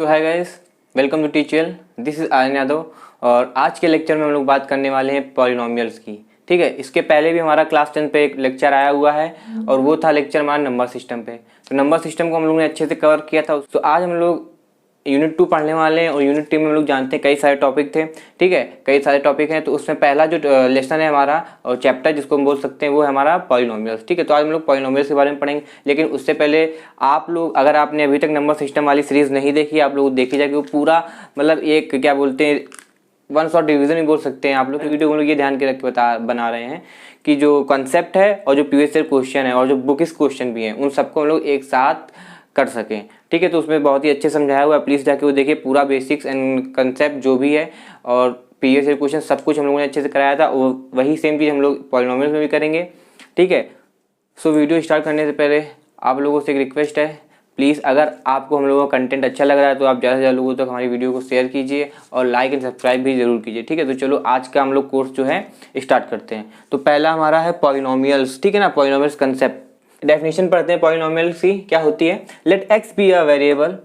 So hi guys, welcome to teacher. This is Aryan Yadav और आज के लेक्चर में हम लोग बात करने वाले हैं पॉलिनोमियल्स की। ठीक है, इसके पहले भी हमारा क्लास 10 पे एक लेक्चर आया हुआ है और वो था लेक्चर हमारा नंबर सिस्टम पे। तो नंबर सिस्टम को हम लोग ने अच्छे से कवर किया था। तो आज हम लोग यूनिट 2 पढ़ने वाले हैं और यूनिट 2 में हम लोग जानते हैं कई सारे टॉपिक थे। ठीक है, कई सारे टॉपिक हैं। तो उसमें पहला जो लेसन है हमारा और चैप्टर जिसको हम बोल सकते हैं वो है हमारा पॉलिनोमियल्स। ठीक है, तो आज हम लोग पॉलिनोमियल्स के बारे में पढ़ेंगे। लेकिन उससे पहले आप लोग, अगर आपने अभी तक नंबर सिस्टम वाली सीरीज नहीं देखी, आप लोग देखी जाए कि वो पूरा मतलब एक क्या बोलते हैं वन शॉट डिवीजन भी बोल सकते हैं। आप लोग वीडियो को ये ध्यान के रख के बना रहे हैं कि जो कॉन्सेप्ट है और जो प्रीवियस ईयर क्वेश्चन है और जो बुकिश क्वेश्चन भी हैं उन सबको हम लोग एक साथ कर सकें। ठीक है, तो उसमें बहुत ही अच्छे समझाया हुआ है, प्लीज़ जाके वो देखिए। पूरा बेसिक्स एंड कंसेप्ट जो भी है और प्रीवियस ईयर क्वेश्चन सब कुछ हम लोगों ने अच्छे से कराया था। वही सेम चीज़ हम लोग पॉलिनोमियल्स में भी करेंगे। ठीक है, सो वीडियो स्टार्ट करने से पहले आप लोगों से एक रिक्वेस्ट है, प्लीज़ अगर आपको हम लोगों का कंटेंट अच्छा लग रहा है तो आप ज़्यादा से ज़्यादा लोगों तक हमारी वीडियो को शेयर कीजिए और लाइक एंड सब्सक्राइब भी जरूर कीजिए। ठीक है, तो चलो आज का हम लोग कोर्स जो है स्टार्ट करते हैं। तो पहला हमारा है पॉलिनोमियल्स। ठीक है ना, पॉलिनोमियल्स कंसेप्ट। डेफिनेशन पढ़ते हैं पॉलिनोमियल्स की, क्या होती है। Let x be a variable,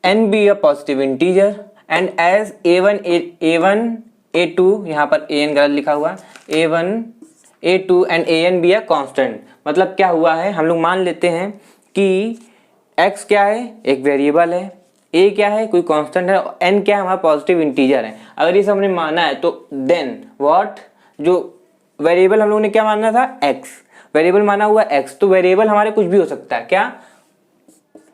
n be a positive integer and as a1 a2, यहाँ पर an गलत लिखा हुआ है, a1 a2 and an be a constant. मतलब क्या हुआ है, हम लोग मान लेते हैं कि x क्या है, एक वेरिएबल है, a क्या है, कोई कांस्टेंट है, और n क्या है, हमारा पॉजिटिव इंटीजर है। अगर ये सब हमने माना है तो देन व्हाट, जो वेरिएबल हम लोगों ने क्या माना था, x वेरिएबल माना हुआ x। तो वेरिएबल हमारे कुछ भी हो सकता है, क्या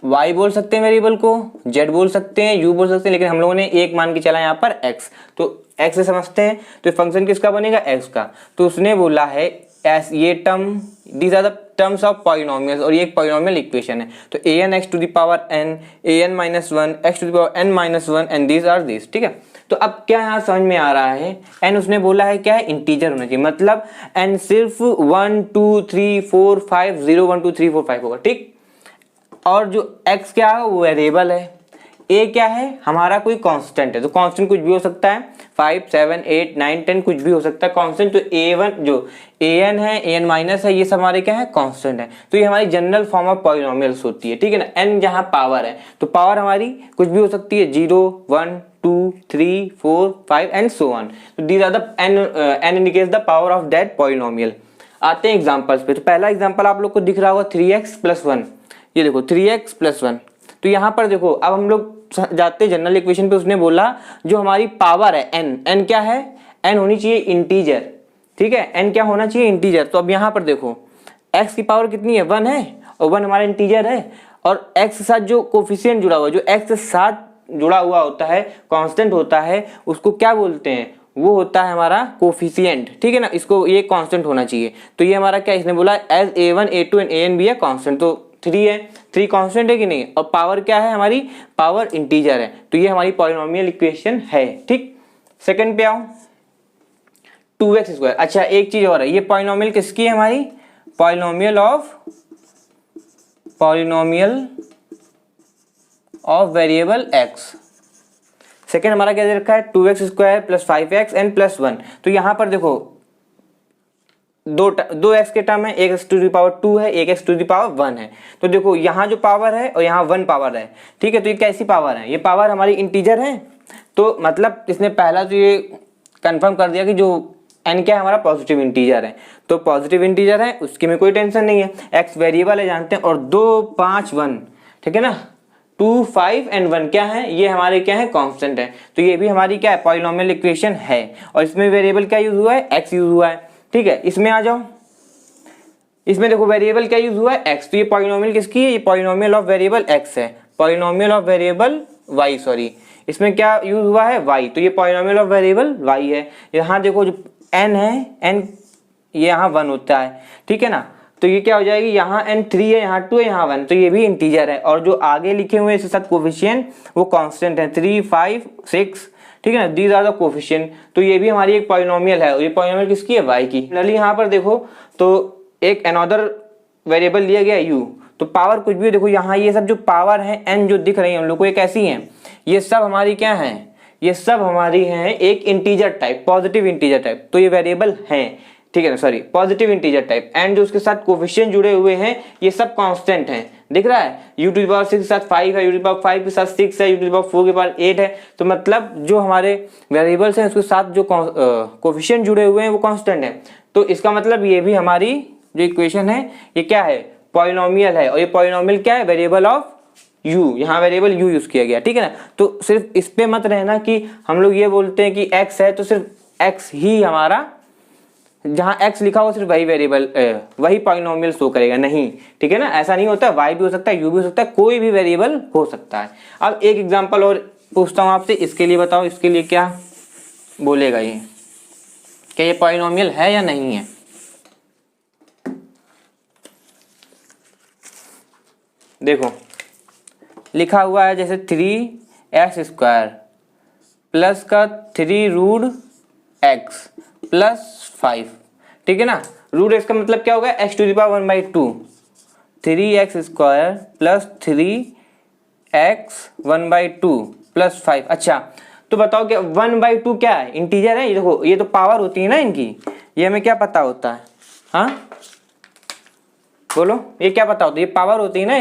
y बोल सकते हैं वेरिएबल को, z बोल सकते हैं, u बोल सकते हैं, लेकिन हम लोगों ने एक मान के चला यहाँ पर x। तो x से समझते हैं तो फंक्शन किसका बनेगा, x का। तो उसने बोला है एस ये term, these are the terms of polynomials, और ये एक पॉलिनोमियल इक्वेशन है। तो an x to the power n, an minus 1, x to the power n minus 1 and these are this. ठीक है, तो अब क्या यहाँ समझ में आ रहा है, n उसने बोला है क्या है, इंटीजर होना चाहिए। मतलब n सिर्फ 1 2 3 4 5 0 1 2 3 4 5 होगा। ठीक, और जो x क्या है वो वेरिएबल है, a क्या है हमारा कोई कांस्टेंट है। तो कांस्टेंट कुछ भी हो सकता है, 5 7 8 9 10 कुछ भी हो सकता है कांस्टेंट। तो a1 जो an है, an माइनस है, ये सब हमारे क्या है, कांस्टेंट है। तो ये हमारी जनरल फॉर्म ऑफ पॉलिनोमियल्स होती है। ठीक है ना, n जहाँ पावर है तो पावर हमारी कुछ भी हो सकती है, 0 1 2 3 4 5 एंड सो ऑन। तो these are the n indicates the power of that polynomial. आते हैं एग्जांपल्स पे। तो पहला एग्जांपल आप लोग को दिख रहा होगा 3x प्लस 1। ये देखो 3x प्लस 1। तो यहाँ पर देखो, अब हम लोग जाते हैं जनरल इक्वेशन पे। उसने बोला जो हमारी पावर है n क्या है, n होनी चाहिए इंटीजर। ठीक है, n क्या होना चाहिए, इंटीजर। तो अब यहाँ पर देखो x की पावर कितनी है, 1 है, और 1 हमारा इंटीजर है। और x के साथ जो कोफिशिएंट जुड़ा हुआ, जो x के साथ जुड़ा हुआ होता है, कांस्टेंट होता है, उसको क्या बोलते हैं, वो होता है हमारा कोफिशिएंट। ठीक है ना, इसको ये कांस्टेंट होना चाहिए। तो ये हमारा क्या, इसने बोला as a1 a2 and an be है कांस्टेंट। तो 3 है, 3 कांस्टेंट है कि नहीं, और पावर क्या है हमारी, पावर इंटीजर है। तो ये हमारी पॉलिनोमियल इक्वेशन है। ठीक, सेकंड पे आओ, 2x स्क्वायर। अच्छा एक चीज और है, ये पॉलिनोमियल किसकी है हमारी, polynomial of variable x। Second हमारा क्या दे रखा है, 2x square plus 5x and plus 1। तो यहाँ पर देखो दो x के टर्म है, एक x टू द पावर 2 है, एक x टू द पावर 1 है। तो देखो यहाँ जो पावर है और यहाँ 1 पावर है। ठीक है, तो ये कैसी पावर है, ये पावर हमारी इंटीजर है। तो मतलब इसने पहला तो ये कंफर्म कर दिया कि जो n क्या है हमारा पॉजिटिव इंटीजर है। तो पॉजिटिव इंटीजर है, उसके में कोई टेंशन नहीं है। x वेरिएबल है जानते हैं, और 2 5 1। ठीक है ना, 2 5 एंड 1 क्या है, ये हमारे क्या है, कांस्टेंट है। तो ये भी हमारी क्या है, पॉलिनोमियल इक्वेशन है। और इसमें वेरिएबल क्या यूज हुआ है, x यूज हुआ है। ठीक है, इसमें आ जाओ, इसमें देखो वेरिएबल क्या यूज हुआ है, x। तो ये पॉलिनोमियल किसकी है, ये पॉलिनोमियल ऑफ वेरिएबल x है, polynomial of variable y, sorry इसमें क्या यूज हुआ है, y। तो ये पॉलिनोमियल ऑफ वेरिएबल y है। यहाँ देखो जो n है, n ये यहाँ 1 होता है। ठीक है ना, तो ये क्या हो जाएगी, यहाँ n 3 है, यहाँ 2 है, यहाँ 1। तो ये भी इंटीजर है, और जो आगे लिखे हुए इसके साथ कोफिशिएंट वो कांस्टेंट है, 3 5 6। ठीक है ना, दीज आर द कोफिशिएंट। तो ये भी हमारी एक पॉलिनोमियल है, और ये पॉलिनोमियल किसकी है, y की। जनरली यहाँ पर देखो तो एक अनदर वेरिएबल लिया गया u। तो पावर कुछ भी देखो, यहाँ ये सब जो पावर है n जो दिख रही है हम लोग को, ये कैसी है, ये सब हमारी क्या है, ये सब हमारी हैं एक integer type, positive integer type. तो ये वेरिएबल हैं। ठीक है ना, sorry positive integer type. And जो उसके साथ कोफिशिएंट जुड़े हुए हैं ये सब कांस्टेंट हैं। दिख रहा है, u टू द पावर 6 के साथ 5 है, u टू द पावर 5 के साथ 6 है, u टू द पावर 4 के पावर 8 है। तो मतलब जो हमारे वेरिएबल्स हैं उसके साथ जो कोफिशिएंट जुड़े हुए हैं वो कांस्टेंट है। तो इसका मतलब ये भी हमारी जो इक्वेशन है ये क्या है, पॉलिनोमियल है। और ये पॉलिनोमियल क्या है, वेरिएबल ऑफ u, यहाँ वेरिएबल u यूज किया गया, ठीक है ना। तो सिर्फ इस पे मत रहना कि हम लोग ये बोलते हैं कि x है तो सिर्फ x ही हमारा, जहां x लिखा हो सिर्फ वही वेरिएबल वही पॉलिनोमियल शो करेगा, नहीं, ठीक है ना। ऐसा नहीं होता, y भी हो सकता है, u भी हो सकता है, कोई भी वेरिएबल हो सकता है। अब एक एग्जांपल और पूछता हूं आपसे, इसके लिए बताओ, इसके लिए क्या बोलेगा ये, क्या ये पॉलिनोमियल है या नहीं है। देखो लिखा हुआ है जैसे 3x² प्लस का 3 रूट x प्लस 5, ठीक है ना। रूट x का मतलब क्या होगा, x to the power 1/2, 3x² plus 3x 1/2 plus 5। अच्छा तो बताओ क्या 1/2 क्या है, इंटीजर है। ये देखो ये तो पावर होती है ना इनकी, ये हमें क्या पता होता है, हाँ बोलो, ये क्या पता होता है, ये पावर होती है ना,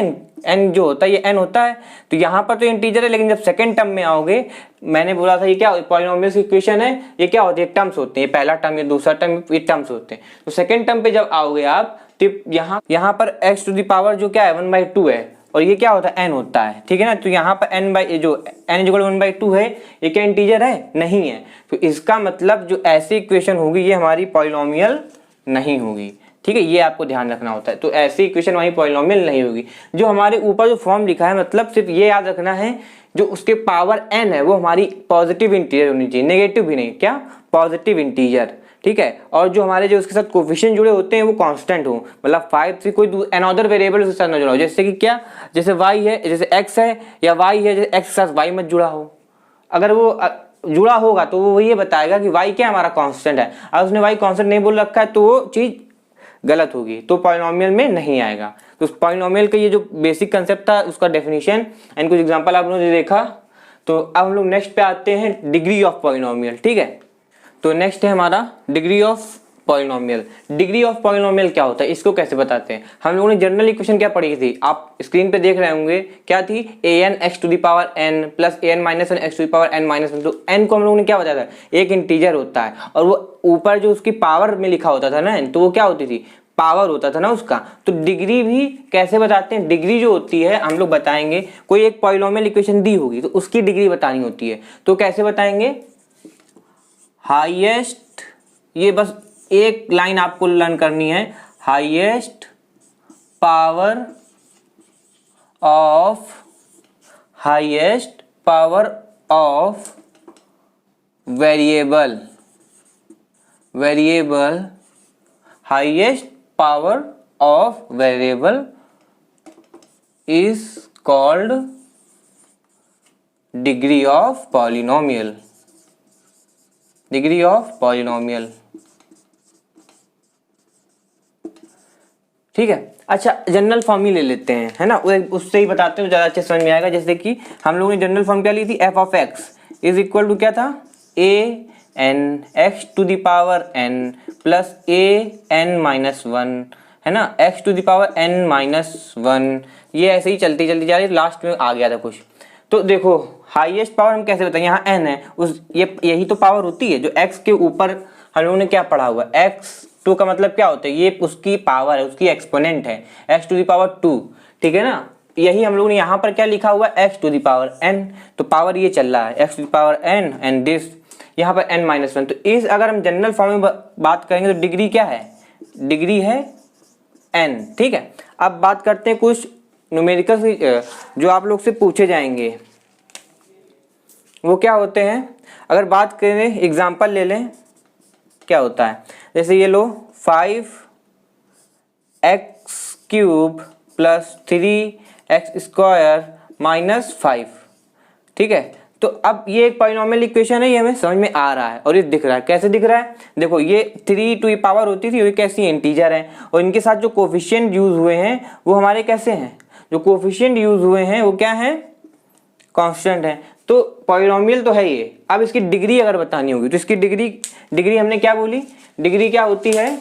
n जो होता है ये n होता है। तो यहाँ पर तो इंटीजर है, लेकिन जब सेकंड टर्म में आओगे, मैंने बोला था ये क्या पॉलिनोमियल्स की इक्वेशन है, ये क्या होती है, टर्म्स होते हैं, पहला टर्म, ये दूसरा टर्म, ये टर्म्स होते हैं। तो सेकंड टर्म पे जब आओगे आप, तो यहाँ पर x टू द पावर जो क्या है 1/2 है, और ये क्या होता है n होता है, ठीक है ना। तो यहाँ पर n 1/2 है, ये क्या इंटीजर है, नहीं है। तो इसका मतलब जो ऐसी इक्वेशन होगी ये हमारी पॉलिनोमियल नहीं होगी, ठीक है, ये आपको ध्यान रखना होता है। तो ऐसी इक्वेशन वही पॉलिनोमियल नहीं होगी। जो हमारे ऊपर जो फॉर्म लिखा है, मतलब सिर्फ ये याद रखना है जो उसके पावर n है वो हमारी पॉजिटिव इंटीजर होनी चाहिए, नेगेटिव भी नहीं, क्या पॉजिटिव इंटीजर, ठीक है। और जो हमारे जो उसके साथ कोफिशिएंट जुड़े होते हैं वो कांस्टेंट हो, मतलब 5 से कोई अनदर वेरिएबल उसके साथ न जुड़ा हो, जैसे कि क्या, जैसे y है, जैसे x है या y है, जैसे x के साथ y मत जुड़ा हो। अगर वो जुड़ा होगा तो वो ये बताएगा कि y क्या हमारा कांस्टेंट है। अगर उसने y कांस्टेंट नहीं बोल रखा है तो वो चीज गलत होगी, तो पॉलिनोमियल में नहीं आएगा। तो उस पॉलिनोमियल का ये जो बेसिक कंसेप्ट था उसका डेफिनेशन एंड कुछ एग्जांपल आप लोगों ने देखा। तो अब हम लोग नेक्स्ट पे आते हैं, डिग्री ऑफ पॉलिनोमियल, ठीक है। तो नेक्स्ट है हमारा degree of polynomial. Degree of polynomial क्या होता है, इसको कैसे बताते हैं। हम लोगों ने जनरल इक्वेशन क्या पढ़ी थी, आप स्क्रीन पे देख रहे होंगे, क्या थी, an x to the power n plus an minus 1 x to the power n minus 1। तो n को हम लोगों ने क्या बताया था, एक इंटीजर होता है, और वो ऊपर जो उसकी पावर में लिखा होता था ना n, तो वो क्या होती थी, पावर होता था ना उसका। तो डिग्री भी कैसे बताते हैं, डिग्री जो होती है हम लोग बताएंगे, कोई एक पॉलिनोमियल इक्वेशन दी होगी तो उसकी डिग्री बतानी होती है। तो कैसे बताएंगे, हाईएस्ट, ये बस एक लाइन आपको लर्न करनी है, highest power of variable, highest power of variable is called degree of polynomial, degree of polynomial, ठीक है। अच्छा जनरल फॉर्म ही ले लेते हैं, है ना, उससे ही बताते हैं, ज़्यादा अच्छे समझ में आएगा। जैसे कि हम लोगों ने जनरल फॉर्म क्या ली थी, f of x is equal to क्या था, an x to the power n plus an minus 1, है ना, x to the power n minus 1। ये ऐसे ही चलती चलती जा रही, लास्ट में आ गया था कुछ। तो देखो हाईएस्ट पावर हम कैसे बताएं, यहाँ n है, उस यही तो पावर होती है जो x के ऊपर हम लोगों ने क्या पढ़ा हुआ, x2 का मतलब क्या होता है, ये उसकी पावर है, उसकी एक्सपोनेंट है, x टू द पावर 2, ठीक है ना। यही हम लोगों ने यहाँ पर क्या लिखा हुआ है, x to the power n, तो पावर ये चल रहा है x to the power n and this यहाँ पर n माइनस 1। तो इस अगर हम जनरल फॉर्म में बात करेंगे तो डिग्री क्या है, डिग्री है n, ठीक है। अब बात करते हैं कुछ न्यूमेरिकल जो आप लोग से पूछे जाएंगे, वो क्या होते हैं। अगर बात करें, एग्जाम्पल ले लें, क्या होता है, जैसे ये लो 5x³ प्लस 3x² माइनस 5, ठीक है। तो अब ये एक पॉलिनोमियल इक्वेशन है, ये हमें समझ में आ रहा है और ये दिख रहा है, कैसे दिख रहा है, देखो ये 3 टू द पावर होती थी, ये कैसी इंटीजर है, और इनके साथ जो कोफिशिएंट यूज हुए हैं वो हमारे कैसे हैं, जो कोफिशिएंट यूज हुए हैं वो क्या है, कांस्टेंट है। तो पॉलिनोमियल तो है ये। अब इसकी डिग्री अगर बतानी होगी तो इसकी डिग्री हमने क्या बोली, डिग्री क्या होती है,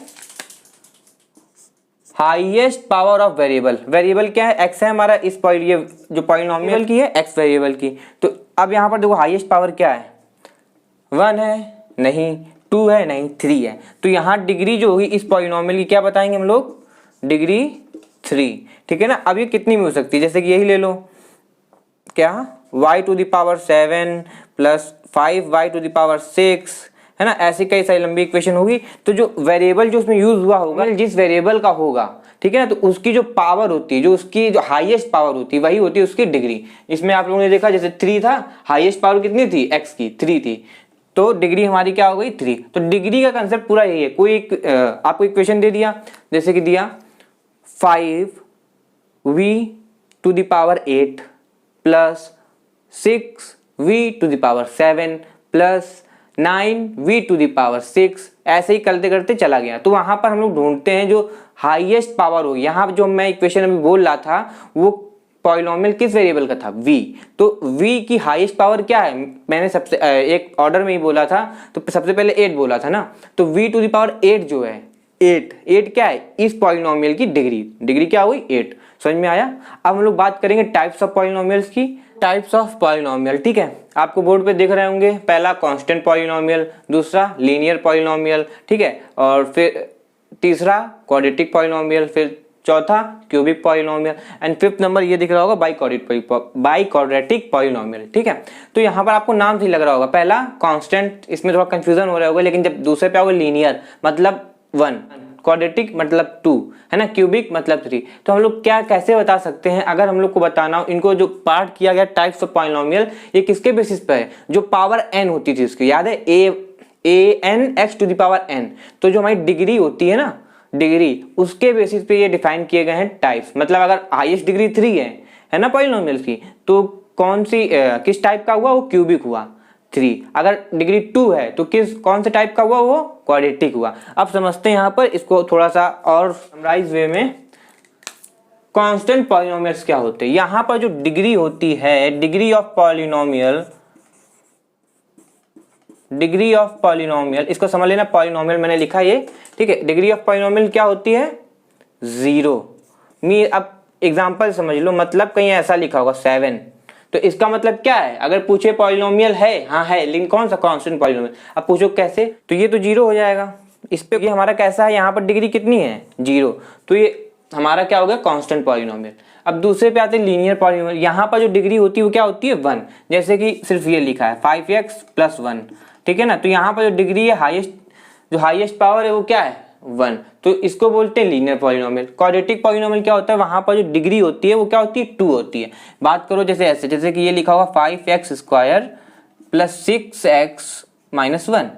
highest power of variable. Variable क्या है, एक्स है हमारा, इस ये जो पॉलिनोमियल की है एक्स वेरिएबल की। तो अब यहाँ पर देखो हाईएस्ट पावर क्या है, 1 है नहीं, 2 है नहीं, 3 है। तो यहाँ डिग्री जो होगी इस पॉलिनोमियल की क्या बताएंगे हम लोग, डिग्री 3। ठीक है ना। अब ये कितनी में हो सकती है, जैसे कि यही ले लो, क्या y to the power 7 plus 5y to the power 6, है ना। ऐसी कई सारी लंबी इक्वेशन होगी। तो जो वेरिएबल जो उसमें यूज हुआ होगा, जिस वेरिएबल का होगा, ठीक है ना, तो उसकी जो पावर होती है, जो उसकी जो हाईएस्ट पावर होती है, वही होती है उसकी डिग्री। इसमें आप लोगों ने देखा जैसे 3 था, हाईएस्ट पावर कितनी थी, x की 3 थी, तो डिग्री हमारी क्या हो गई 3। तो डिग्री का कंसेप्ट पूरा यही है। कोई आपको इक्वेशन दे दिया, जैसे कि दिया 5v to the power 8 plus 6v to the power 7 plus 9v to the power 6, ऐसे ही करते करते चला गया। तो वहां पर हम लोग ढूंढते हैं जो हाईएस्ट पावर हो। यहाँ जो मैं इक्वेशन अभी बोल रहा था वो पॉलिनोमियल किस वेरिएबल का था, v। तो v की हाईएस्ट पावर क्या है, मैंने सबसे एक ऑर्डर में ही बोला था, तो सबसे पहले 8 बोला था ना। तो v टू द पावर 8 जो है, 8 क्या है, इस पॉलिनोमियल की डिग्री क्या हुई 8। समझ में आया। अब हम लोग बात करेंगे टाइप्स ऑफ पॉलिनोमियल्स की। टाइप्स ऑफ पॉलिनोमियल, ठीक है, आपको बोर्ड पे दिख रहे होंगे। पहला कांस्टेंट पॉलिनोमियल, दूसरा लीनियर पॉलिनोमियल, ठीक है, और फिर तीसरा क्वाड्रेटिक पॉलिनोमियल, फिर चौथा cubic polynomial, and fifth number ये दिख रहा होगा बाई क्वाड्रेटिक पॉलिनोमियल। ठीक है। तो यहाँ पर आपको नाम से लग रहा होगा, पहला कांस्टेंट, इसमें थोड़ा कंफ्यूजन हो रहा होगा, लेकिन जब दूसरे पे आओगे लीनियर मतलब 1, क्वाड्रेटिक मतलब 2, है ना, क्यूबिक मतलब 3। तो हम लोग क्या कैसे बता सकते हैं, अगर हम लोग को बताना हो, इनको जो पार्ट किया गया टाइप्स ऑफ पॉलिनोमियल, ये किसके बेसिस पे है, जो पावर n होती थी उसकी, याद है, a n x to the power n। तो जो हमारी डिग्री होती है ना, डिग्री, उसके बेसिस पे ये डिफाइन किए गए हैं टाइप्स। मतलब अगर हाईएस्ट डिग्री 3 है ना पॉलिनोमियल की, तो कौन सी किस टाइप का हुआ, वो क्यूबिक हुआ 3। अगर डिग्री 2 है तो कौन से टाइप का हुआ, वो क्वाड्रेटिक हुआ। अब समझते हैं यहाँ पर इसको थोड़ा सा और समराइज वे में, कांस्टेंट पॉलिनोमियल्स क्या होते हैं। यहाँ पर जो डिग्री होती है, डिग्री ऑफ पॉलिनोमियल, इसको समझ लेना, पॉलिनोमियल मैंने लिखा ये, ठीक है। डिग्री ऑफ पॉलिनोमियल क्या होती है, 0। अब एग्जांपल समझ लो, मतलब कहीं ऐसा लिखा होगा 7, तो इसका मतलब क्या है, अगर पूछे पॉलिनोमियल है, हाँ है, लेकिन कौन सा कांस्टेंट पॉलिनोमियल, अब पूछो कैसे, तो ये तो 0 हो जाएगा। इस पे ये हमारा कैसा है, यहाँ पर डिग्री कितनी है 0, तो ये हमारा क्या हो गया, कांस्टेंट पॉलिनोमियल। अब दूसरे पे आते हैं लीनियर पॉलिनोमियल। यहाँ पर जो डिग्री होती है वो क्या होती है 1, जैसे कि सिर्फ ये लिखा है 5x + 1, ठीक है ना। तो यहाँ पर जो डिग्री है, जो हाईएस्ट पावर है वो क्या है 1, तो इसको बोलते हैं लीनियर पॉलिनोमियल। क्वाड्रेटिक पॉलिनोमियल क्या होता है, वहां पर जो डिग्री होती है वो क्या होती है 2 होती है। बात करो जैसे ऐसे, जैसे कि ये लिखा होगा 5x² + 6x - 1,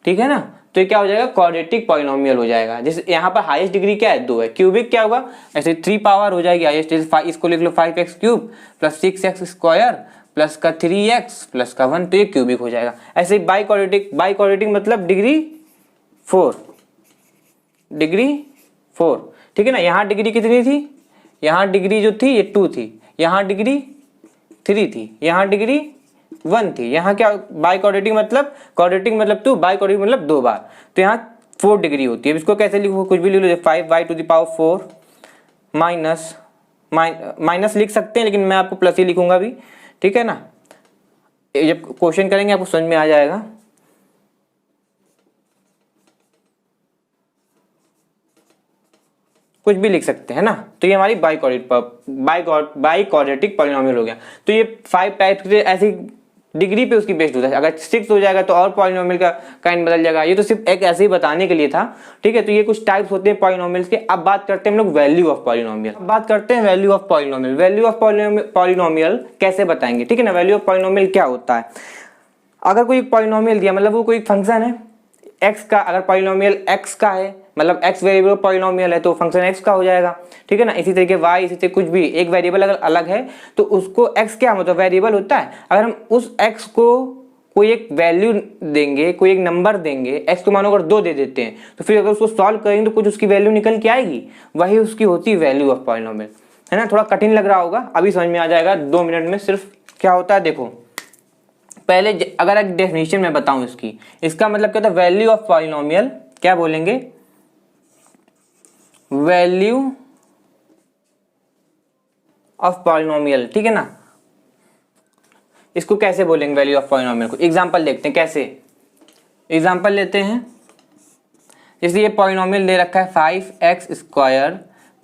ठीक है ना। तो ये क्या हो जाएगा, क्वाड्रेटिक पॉलिनोमियल हो जाएगा। जैसे यहाँ पर हाईएस्ट डिग्री क्या है 2 है। क्यूबिक क्या होगा, ऐसे 3 पावर हो जाएगी हाईएस्ट, जैसे इसको लिख लो 5x³ + 6x² प्लस का 3x प्लस का 1, तो ये क्यूबिक हो जाएगा। ऐसे बाई क्वाड्रेटिक मतलब डिग्री 4, ठीक है ना। यहाँ डिग्री कितनी थी, यहाँ डिग्री जो थी ये 2 थी, यहाँ डिग्री 3 थी, यहाँ डिग्री 1 थी। यहाँ क्या बाई क्वाड्रेटिक मतलब 2, बाई क्वाड्रेटिक मतलब 2 बार, तो यहाँ 4 डिग्री होती है। इसको कैसे लिखो, कुछ भी लिख लो, 5y to the power 4 minus लिख सकते हैं, लेकिन मैं आपको प्लस ही लिखूंगा भी, ठीक है ना। जब क्वेश्चन करेंगे आपको समझ में आ जाएगा। कुछ भी लिख सकते हैं ना। तो ये हमारी बाई क्वाड्रेटिक पॉलिनोमियल हो गया। तो ये 5 टाइप्स के ऐसी डिग्री पे उसकी बेस्ड होता है। अगर 6 हो जाएगा तो और पॉलिनोमियल का काइंड बदल जाएगा। ये तो सिर्फ एक ऐसे ही बताने के लिए था, ठीक है। तो ये कुछ टाइप्स होते हैं पॉलिनोमियल्स के। अब बात करते हैं हम लोग वैल्यू ऑफ पॉलिनोमियल। अब बात करते हैं value of polynomial. Value of polynomial कैसे बताएंगे, ठीक है ना। वैल्यू ऑफ पॉलिनोमियल क्या होता है, अगर कोई पॉलिनोमियल दिया, मतलब वो कोई फंक्शन है x का, अगर पॉलिनोमियल x का है, मतलब x वेरिएबल पॉलिनोमियल है, तो फंक्शन x का हो जाएगा, ठीक है ना। इसी तरीके y, इसी तरीके कुछ भी एक वेरिएबल अगर अलग है तो उसको x क्या मतलब वेरिएबल होता है। अगर हम उस x को कोई एक वैल्यू देंगे, कोई एक नंबर देंगे, x को मानो अगर 2 दे देते हैं, तो फिर अगर उसको सॉल्व करेंगे तो कुछ उसकी वैल्यू निकल के आएगी, वही उसकी होती है वैल्यू ऑफ पॉलिनोमियल, है ना। थोड़ा कठिन लग रहा होगा, अभी समझ में आ जाएगा 2 मिनट में सिर्फ। क्या होता है देखो, पहले अगर एक डेफिनेशन मैं बताऊं इसका मतलब क्या होता है, वैल्यू ऑफ पॉलिनोमियल क्या बोलेंगे, वैल्यू ऑफ पॉलिनोमियल, ठीक है ना। इसको कैसे बोलेंगे वैल्यू ऑफ पॉलिनोमियल को, एग्जांपल देखते हैं कैसे। एग्जांपल लेते हैं, जैसे ये पॉलिनोमियल दे रखा है 5x²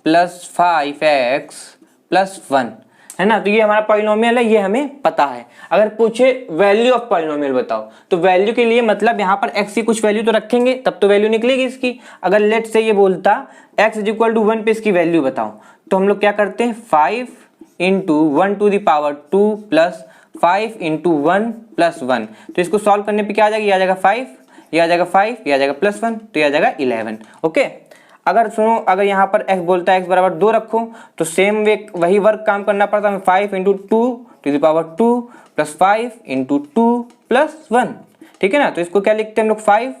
+ 5x + 1, है ना। तो ये हमारा पॉलिनोमियल है, ये हमें पता है। अगर पूछे वैल्यू ऑफ पॉलिनोमियल बताओ, तो वैल्यू के लिए मतलब यहाँ पर x की कुछ वैल्यू तो रखेंगे, तब तो वैल्यू निकलेगी इसकी। अगर लेट से ये बोलता x = 1 पे इसकी वैल्यू बताओ, तो हम लोग क्या करते हैं 5 × 1⁻² + 5 × 1 + 1। तो इसको सॉल्व करने पे क्या आ जाएगा, ये आ जाएगा 5, ये आ जाएगा 5, ये आ जाएगा +1, तो ये आ जाएगा 11। ओके। अगर सुनो, अगर यहाँ पर x बोलता है x = 2 रखो, तो सेम वे वही वर्क काम करना पड़ता है, 5 × 2⁻² + 5 × 2 + 1, ठीक है ना। तो इसको क्या लिखते हैं हम लोग 5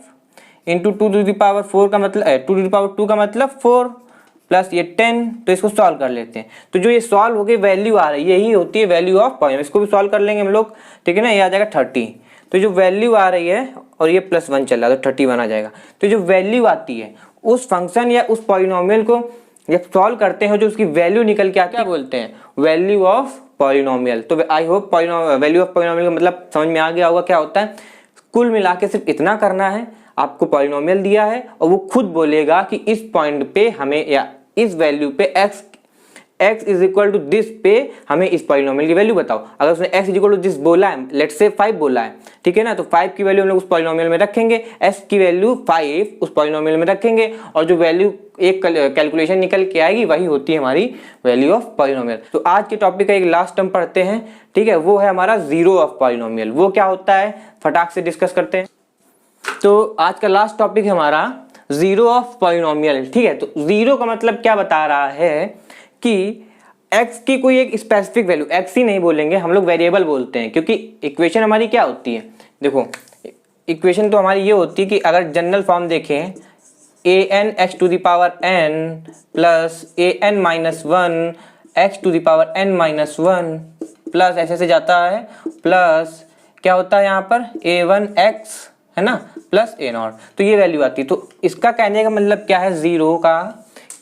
× 2⁻4 का मतलब 2⁻2 का मतलब 4 प्लस ये 10। तो इसको सॉल्व कर लेते हैं। तो जो ये सॉल्व हो गई वैल्यू आ रही है, यही होती है वैल्यू ऑफ पॉलिनोमियल। इसको भी सॉल्व कर लेंगे हम लोग, ठीक है ना। ये आ जाएगा 30। तो जो वैल्यू आ रही है और ये +1 चल रहा है, तो 31 आ जाएगा। तो जो वैल्यू आती है उस फंक्शन या उस पॉलिनोमियल को जब सॉल्व करते हैं, जो उसकी वैल्यू निकल के आती है, क्या बोलते हैं, वैल्यू ऑफ पॉलिनोमियल। तो I hope value of polynomial का मतलब समझ में आ गया होगा क्या होता है। कुल मिला के सिर्फ इतना करना है, आपको पॉलिनोमियल दिया है और वो खुद बोलेगा कि इस पॉइंट पे हमें या इस वैल्यू पे x = दिस पे हमें इस पॉलिनोमियल की वैल्यू बताओ। अगर उसने x = दिस बोला है, लेट्स से 5 बोला है, ठीक है ना, तो 5 की वैल्यू हम लोग उस पॉलिनोमियल में रखेंगे, s की वैल्यू 5 उस पॉलिनोमियल में रखेंगे, और जो वैल्यू एक कैलकुलेशन निकल के आएगी वही होती है हमारी वैल्यू ऑफ पॉलिनोमियल। तो आज के टॉपिक का एक लास्ट टर्म पढ़ते हैं, ठीक है, वो है हमारा जीरो ऑफ पॉलिनोमियल। वो क्या होता है फटाक से डिस्कस करते हैं। तो आज का लास्ट टॉपिक है हमारा जीरो ऑफ पॉलिनोमियल, ठीक है। तो जीरो का मतलब क्या बता रहा है कि x की कोई एक स्पेसिफिक वैल्यू, x ही नहीं बोलेंगे हम लोग, वेरिएबल बोलते हैं, क्योंकि इक्वेशन हमारी क्या होती है, देखो इक्वेशन तो हमारी ये होती है कि अगर जनरल फॉर्म देखें an x⁴ plus an - 1 x⁴n - 1 plus ऐसे जाता है, प्लस क्या होता है यहाँ पर a1x, है ना, प्लस a0। तो ये वैल्यू आती है। तो इसका कहने का मतलब क्या है जीरो का,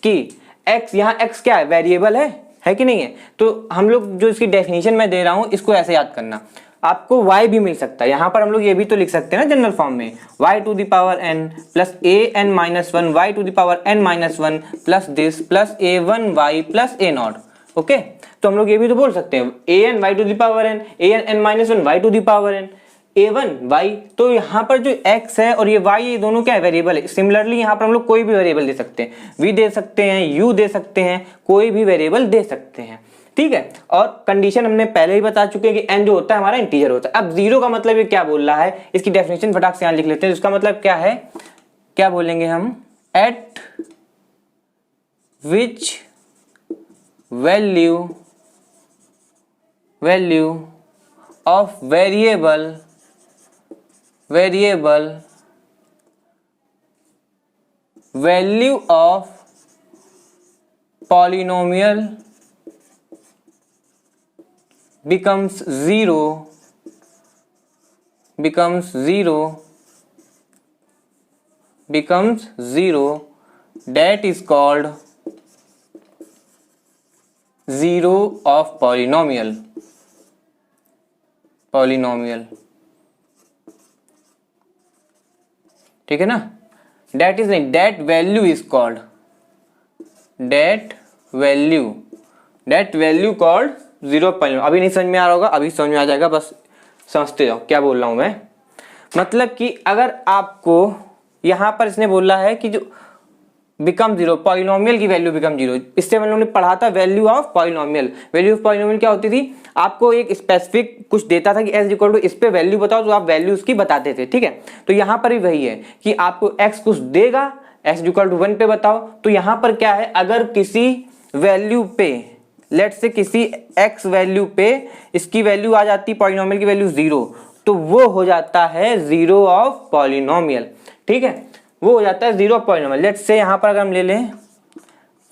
कि x, यहाँ x क्या है, वेरिएबल है कि नहीं है। तो हम लोग जो इसकी डेफिनेशन मैं दे रहा हूँ, इसको ऐसे याद करना। आपको y भी मिल सकता है, यहाँ पर हम लोग ये भी तो लिख सकते हैं ना जनरल फॉर्म में, y⁴n plus an - 1 y⁴n - 1 plus this plus a1y plus a0। Okay, तो हम लोग ये भी तो बोल सकते हैं an y⁴n an - 1 y⁴n a1y। तो यहाँ पर जो x है और ये y, ये दोनों क्या है, वेरिएबल है। सिमिलरली यहाँ पर हम लोग कोई भी वेरिएबल दे सकते हैं, v दे सकते हैं, u दे सकते हैं, कोई भी वेरिएबल दे सकते हैं, ठीक है। और कंडीशन हमने पहले ही बता चुके हैं कि n जो होता है हमारा इंटीजर होता है। अब जीरो का मतलब ये क्या बोल रहा है, इसकी डेफिनेशन फटाक से यहाँ लिख लेते हैं। इसका मतलब क्या है, क्या बोलेंगे हम, eight which value of variable value of polynomial becomes zero, that is called zero of polynomial। ठीक है ना, that is नहीं, that value is called zero of polynomial. अभी नहीं समझ में आ रहा होगा, अभी समझ में आ जाएगा, बस समझते जाओ क्या बोल रहा हूं मैं। मतलब कि अगर आपको यहां पर इसने बोला है कि जो बिकम जीरो, पॉलिनोमियल की वैल्यू बिकम जीरो, इससे हम लोगों ने पढ़ा था value of polynomial. Value of polynomial क्या होती थी, आपको एक स्पेसिफिक कुछ देता था कि s = इस पे वैल्यू बताओ, तो आप वैल्यू उसकी बताते थे, ठीक है। तो यहाँ पर भी वही है कि आपको x कुछ देगा, s = 1 पे बताओ। तो यहाँ पर क्या है, अगर किसी वैल्यू पे, लेट्स से किसी x वैल्यू पे इसकी वैल्यू आ जाती है, पॉलिनोमियल की वैल्यू 0, तो वो हो जाता है जीरो ऑफ पॉलिनोमियल, ठीक है, वो हो जाता है zero of polynomial. Let's say यहाँ पर अगर हम ले लें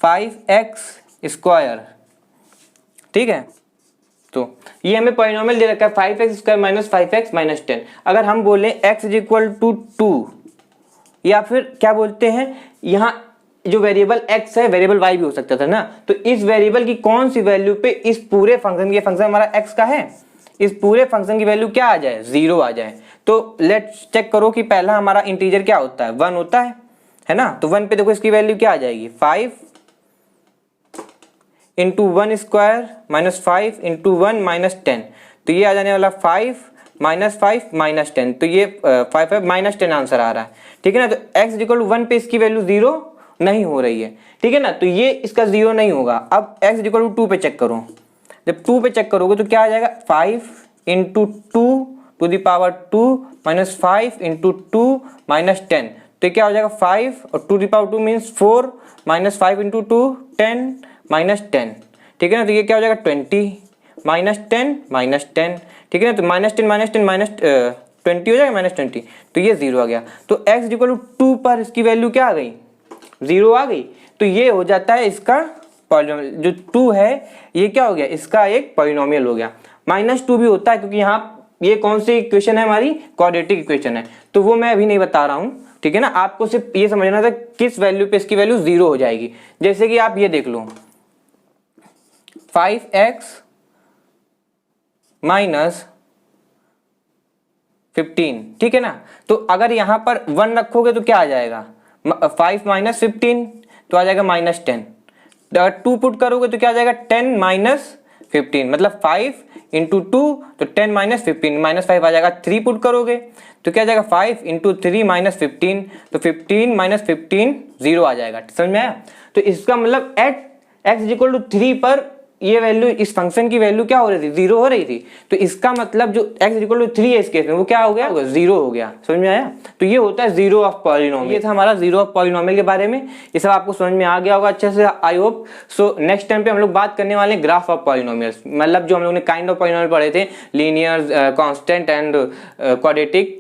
5x², ठीक है, तो ये हमें पॉलिनोमियल दे रखा है 5x² - 5x - 10। अगर हम बोले x = 2, या फिर क्या बोलते हैं, यहाँ जो वेरिएबल x है वेरिएबल y भी हो सकता था ना, तो इस वेरिएबल की कौन सी वैल्यू पे इस पूरे फंक्शन की, फंक्शन हमारा x का है, इस पूरे फंक्शन की वैल्यू क्या आ जाए, 0 आ जाए। तो लेट्स चेक करो कि पहला हमारा इंटीजर क्या होता है, 1 होता है ना। तो 1 पे देखो इसकी वैल्यू क्या आ जाएगी, 5 into 1 square minus 5 into 1 minus 10, तो ये आ जाने वाला 5 माइनस 5 माइनस 10, तो ये 5 है माइनस 10 आंसर आ रहा है, ठीक है ना। तो x इक्वल टू 1 पे इसकी वैल्यू 0 नहीं हो रही है, ठीक है ना, तो ये इसका 0 नहीं होगा। अब x इक्वल टू 2 पे चेक करो, जब 2 पे चेक करोगे तो क्या आ जाएगा, 5 into 2 to the power 2 minus 5 into 2 minus 10, तो क्या हो जाएगा 5 और 2 the power 2 means 4 minus 5 into 2 10 minus 10, ठीक है ना। तो ये क्या हो जाएगा 20 माइनस 10 माइनस 10, ठीक है ना। तो माइनस 10 माइनस 10 माइनस 20 हो जाएगा माइनस 20, तो ये 0 आ गया। तो x इक्वल टू 2 पर इसकी वैल्यू क्या आ गई, 0 आ गई। तो ये हो जाता है इसका पॉलिनोमियल, जो 2 है ये क्या हो गया, इसका एक पॉलिनोमियल हो गया। -2 भी होता है क्योंकि यहाँ ये कौन सी इक्वेशन है, हमारी क्वाड्रेटिक इक्वेशन है, तो वो मैं अभी नहीं बता रहा हूँ, ठीक है ना। आपको सिर्फ ये समझना था किस वैल्यू पे इसकी वैल्यू 0 हो जाएगी। जैसे कि आप ये देख लो 5x माइनस 15, ठीक है ना। तो अगर यहां पर 1 रखोगे तो क्या आ जाएगा, 5 माइनस 15 तो आ जाएगा माइनस 10, अगर 2 पुट करोगे तो क्या आ जाएगा 10 माइनस 15, मतलब 5 इंटू 2 तो 10 माइनस 15, माइनस 5 आ जाएगा। 3 पुट करोगे तो क्या आ जाएगा 5 इंटू 3 माइनस 15, तो 15 माइनस 15 0 आ जाएगा, समझ में आया। तो इसका मतलब एट x इक्वल टू 3 पर ये वैल्यू, इस फंक्शन की वैल्यू क्या हो रही थी, 0 हो रही थी। तो इसका मतलब जो x इक्वल टू 3 है इस केस में वो क्या हो गया, 0 हो गया, समझ में आया। तो ये होता है 0 ऑफ पॉलिनोमियल। ये था हमारा 0 ऑफ पॉलिनोमियल के बारे में, ये सब आपको समझ में आ गया होगा अच्छे से, I hope. So next time पे हम लोग बात करने वाले हैं ग्राफ ऑफ पॉलिनोमियल्स, मतलब जो हम लोग ने काइंड ऑफ पॉलिनोमियल पढ़े थे, linear, constant and quadratic,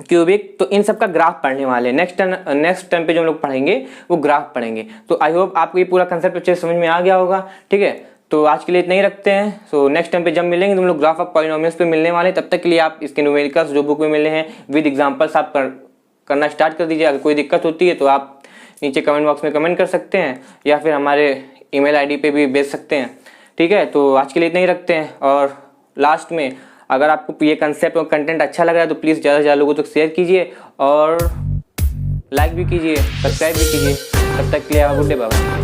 cubic, तो इन सब का ग्राफ पढ़ने वाले हैं। नेक्स्ट टाइम पे जो हम लोग पढ़ेंगे वो ग्राफ पढ़ेंगे। तो आई होप आपको ये पूरा कंसेप्ट अच्छे से समझ में आ गया होगा, ठीक है। तो आज के लिए इतना ही रखते हैं। सो नेक्स्ट टाइम पे जब मिलेंगे तो हम लोग ग्राफ ऑफ पॉलिनोमियल्स पे मिलने वाले हैं। तब तक के लिए आप इसके न्यूमेरिकल्स जो बुक में मिले हैं विद एग्जांपल्स आप करना स्टार्ट कर दीजिए। अगर कोई दिक्कत होती है तो आप नीचे कमेंट बॉक्स में कमेंट कर सकते हैं या फिर हमारे ईमेल आईडी पे भी भेज सकते हैं, ठीक है। तो आज के लिए इतना ही रखते हैं। और लास्ट में अगर आपको ये कंसेप्ट और कंटेंट अच्छा लग रहा है तो प्लीज़ ज़्यादा से ज़्यादा लोगों तक शेयर कीजिए और लाइक भी कीजिए, सब्सक्राइब भी कीजिए। तब तक के लिए गुड डे, बाय।